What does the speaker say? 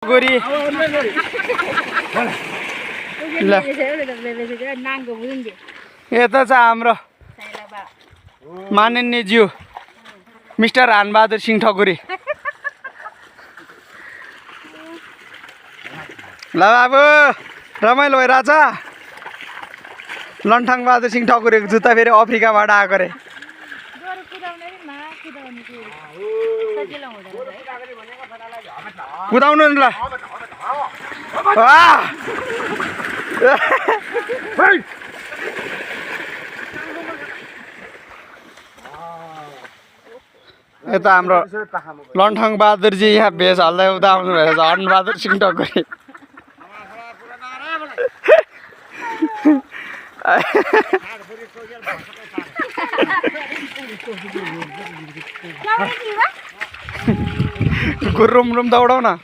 गोरी ल यता छ हाम्रो माननीय ज्यू मिस्टर हानबहादुर सिंह ठकुरी ल बाबु रमाइलो भइरहेछ लन्ठङ बहादुर सिंह ठकुरीको जुत्ता फेरि अफ्रिकाबाट आएको रे कुदाउनु नि ल यता हाम्रो लन्ठङ बहादुरजी यहाँ भेष हल्दै उता आउनु भएछ हनबहादुर सिंह ठकुरी रुम दौडाउ न